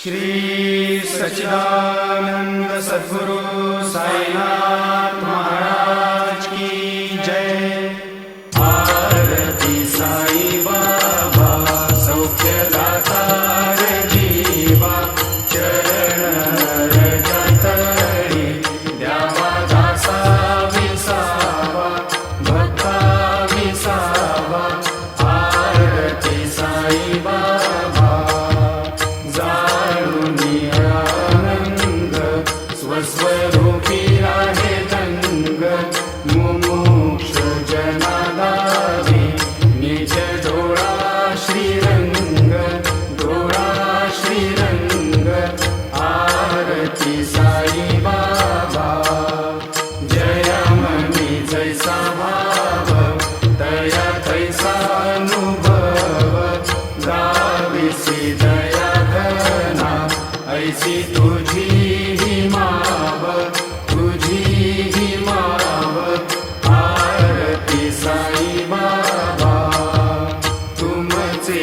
श्री सच्चिदानंद सद्गुरु साईनाथ महाराज की जय। आरती साई बाबा सौख्यदाता जीवा, चरण रजतळी द्यावा दासा विसावा, भक्ता विसावा। आरती साई बाबा स्वस्वरूपी आहे दंग, मुमुक्षु जनादारी निज डोळा श्रीरंग, डोळा श्रीरंग। आरती साई बाबा जय मनी जैसा भाव, दया तैसा अनुभव। गाविसी दया घना ऐसी तुझी माव, तुझी ही माव। आरती साई बाबा तुमचे